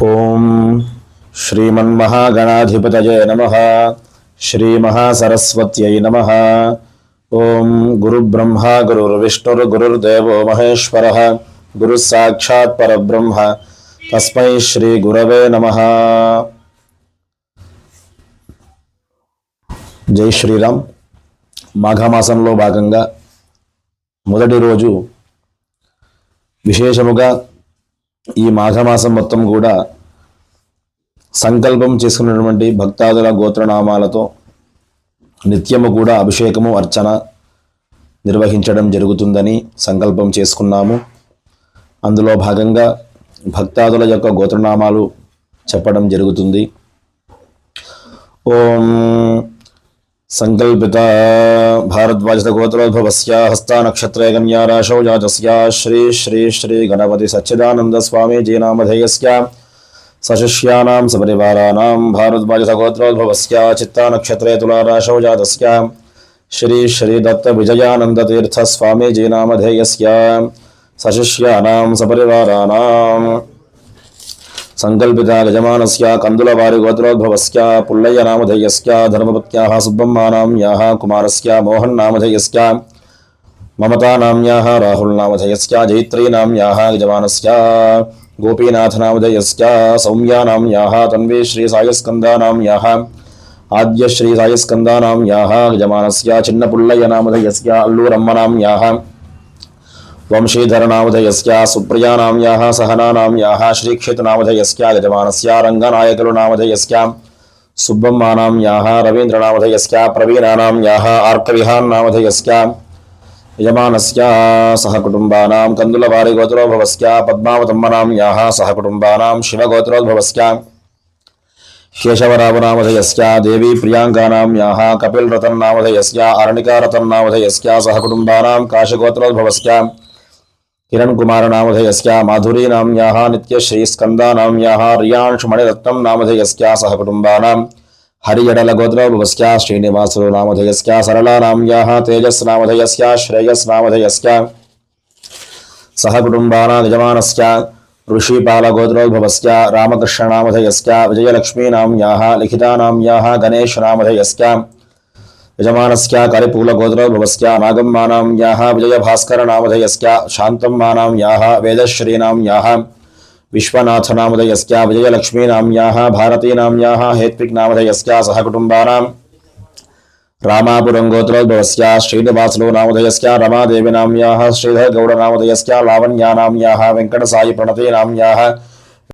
ఓం శ్రీమన్మహాగణాధిపతయే నమః. శ్రీమహాసరస్వత్యై నమః. ఓం గురుబ్రహ్మ గురుర్విష్ణుర్ గురుర్దేవో మహేశ్వరః గురుః సాక్షాత్ పరబ్రహ్మ తస్మై శ్రీ గురవే నమః. జై శ్రీరామ్. మాఘమాసంలో భాగంగా మొదటి రోజు విశేషముగా ఈ మాఘమాసం మొత్తం కూడా సంకల్పం చేసుకున్నటువంటి భక్తాదుల గోత్రనామాలతో నిత్యము కూడా అభిషేకము అర్చన నిర్వహించడం జరుగుతుందని సంకల్పం చేసుకున్నాము. అందులో భాగంగా భక్తాదుల యొక్క గోత్రనామాలు చెప్పడం జరుగుతుంది. ఓం సంకల్పిత భారద్వాజ గోత్రోద్భవస్య హస్త నక్షత్రే కన్యా రాశౌ జాతస్య శ్రీ శ్రీ శ్రీ గణపతి సచ్చిదానంద స్వామీజీ నామధేయస్య సశిష్యానాం సపరివారాణాం భారద్వాజ గోత్రోద్భవస్య చిత్తా నక్షత్రే తులా రాశౌ జాతస్య శ్రీ శ్రీ దత్త విజయానంద తీర్థ స్వామీజీ నామధేయస్య సశిష్యానాం సపరివారాణాం సంకల్పిత యజమానస్య కందులవారి గోత్రోద్భవస్య పుల్లయ్య నామధేయస్య ధర్మపత్యాః సుబ్బమ్మానామ్యాః కుమారస్య మోహన్ నామధేయస్య మమతానామ్యాః రాహుల్ నామధేయస్య జైత్రీ నామ్యాః యజమానస్య గోపీనాథ నామధేయస్య సౌమ్యానామ్యాః తన్వీ శ్రీ సాయస్కందానామ్యాః ఆద్య శ్రీ సాయస్కందానామ్యాః యజమానస్య చిన్న పుల్లయ్య నామధేయస్య అల్లూరమ్మనామ్యాః వంశీధరనామధేయస్య సుప్రియానామ్యాః సహనానామ్యాః శ్రీక్షేత్రనామధేయస్య యజమానస్య రంగనాయకులు నామధేయస్య సుబ్బమ్మానామ్యాః రవీంద్రనామధేయస్య ప్రవీణానామ్యాః ఆర్కవిహాన్నామధేయస్య యజమానస్య సహకుటుంబానాం కందులవారి గోత్రోద్భవస్య పద్మావతమ్మనామ్యాః సహకుటుంబానాం శివగోత్రోద్భవస్య కేశవరావనామధేయస్య దేవీ ప్రియాంకానామ్యాః కపిల్రతన్నామధేయస్య అరణికారతన్నామధేయస్య సహకుటుంబానాం కాశగోత్రోద్భవస్య కిరణ్ కుమార నామధేయస్య మాధురీ నామ్యాః నిత్యశ్రీ స్కందానామ్యాః రియాంశుమణిరత్నం నామధేయస్య సహకుటుంబానాం హరియడల గోత్రోద్భవస్య శ్రీనివాసులు నామధేయస్య సరళా నామ్యాః తేజస్ నామధేయస్య శ్రేయస్ నామధేయస్య సహకుటుంబానాం యజమానస్య ఋషిపాల గోత్రోద్భవస్య రామకృష్ణ నామధేయస్య విజయలక్ష్మీ నామ్యాః లిఖితా నామ్యాః గణేష్ నామధేయస్య యజమానస్య కరిపూల గోత్రోద్భవస్య నాగమ్మానామ్యాః విజయభాస్కర నామధేయస్య శాంతమ్మానామ్యాః వేదశ్రీ నామ్యాః విశ్వనాథ నామధేయస్య విజయలక్ష్మీ నామ్యాః భారతీ నామ్యాః హేత్విక్ నామధేయస్య సహకుటుంబానాం రామాపురం గోత్రోద్భవస్య శ్రీనివాసులు నామధేయస్య రమాదేవి నామ్యాః శ్రీధర్ గౌడ నామధేయస్య లావణ్యా నామ్యాః వెంకటసాయి ప్రణతి నామ్యాః